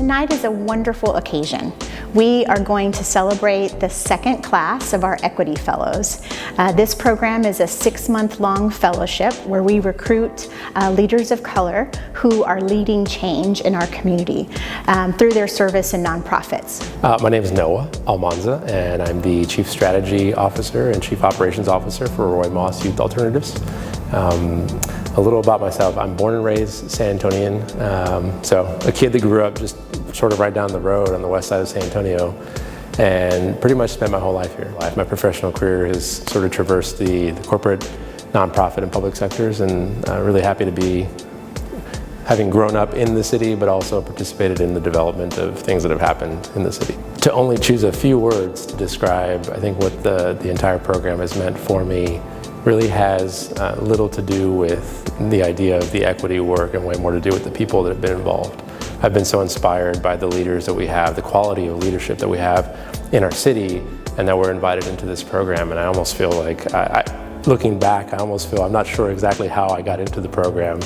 tonight is a wonderful occasion. We are going to celebrate the second class of our Equity Fellows. This program is a 6-month-long fellowship where we recruit leaders of color who are leading change in our community through their service in nonprofits. My name is Noah Almanza, and I'm the Chief Strategy Officer and Chief Operations Officer for Roy Moss Youth Alternatives. A little about myself. I'm born and raised San Antonian, so a kid that grew up just sort of right down the road on the west side of San Antonio, and pretty much spent my whole life here. My professional career has sort of traversed the corporate, nonprofit, and public sectors, and really happy to be having grown up in the city, but also participated in the development of things that have happened in the city. To only choose a few words to describe, I think, what the entire program has meant for me really has little to do with the idea of the equity work and way more to do with the people that have been involved. I've been so inspired by the leaders that we have, the quality of leadership that we have in our city, and that we're invited into this program. And I almost feel like, looking back, I'm not sure exactly how I got into the program,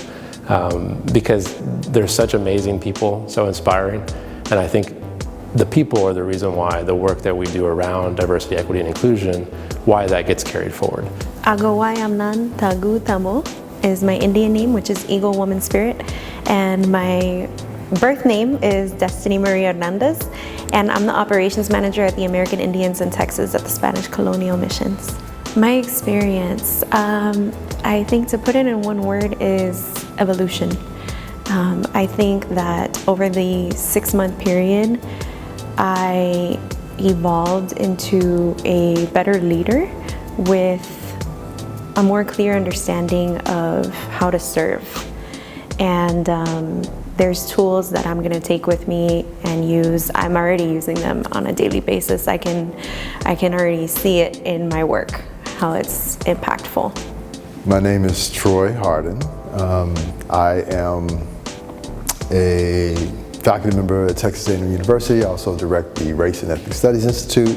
because there's such amazing people, so inspiring. And I think the people are the reason why the work that we do around diversity, equity, and inclusion, why that gets carried forward. Agawayamnan Tagu Tamo is my Indian name, which is Eagle Woman Spirit, and my birth name is Destiny Maria Hernandez, and I'm the Operations Manager at the American Indians in Texas at the Spanish Colonial Missions. My experience, I think to put it in one word, is evolution. I think that over the 6-month period, I evolved into a better leader with a more clear understanding of how to serve. And there's tools that I'm gonna take with me and use. I'm already using them on a daily basis. I can already see it in my work, how it's impactful. My name is Troy Harden. I am a faculty member at Texas A&M University. I also direct the Race and Ethnic Studies Institute.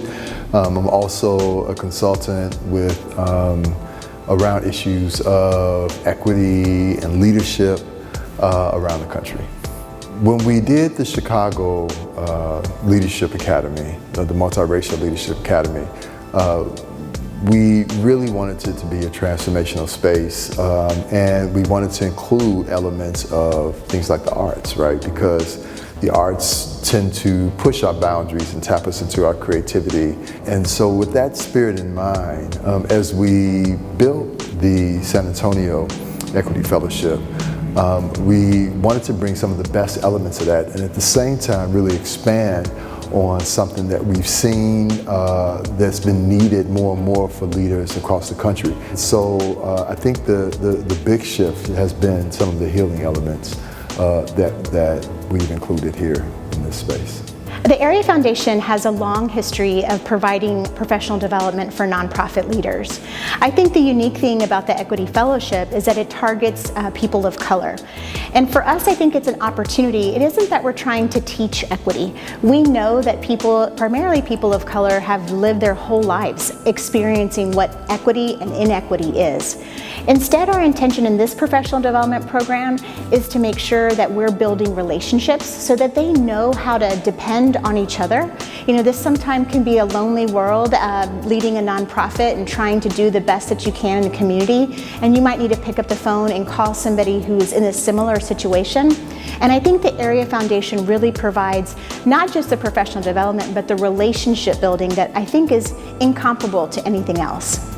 I'm also a consultant with around issues of equity and leadership around the country. When we did the Chicago Leadership Academy, the Multiracial Leadership Academy, we really wanted it to be a transformational space, and we wanted to include elements of things like the arts, right? Because the arts tend to push our boundaries and tap us into our creativity. And so with that spirit in mind, as we built the San Antonio Equity Fellowship, we wanted to bring some of the best elements of that, and at the same time really expand on something that we've seen that's been needed more and more for leaders across the country. So I think the big shift has been some of the healing elements that we've included here in this space. The Area Foundation has a long history of providing professional development for nonprofit leaders. I think the unique thing about the Equity Fellowship is that it targets people of color. And for us, I think it's an opportunity. It isn't that we're trying to teach equity. We know that people, primarily people of color, have lived their whole lives experiencing what equity and inequity is. Instead, our intention in this professional development program is to make sure that we're building relationships so that they know how to depend on each other. You know, this sometimes can be a lonely world, leading a nonprofit and trying to do the best that you can in the community, and you might need to pick up the phone and call somebody who's in a similar situation. And I think the Area Foundation really provides not just the professional development, but the relationship building that I think is incomparable to anything else.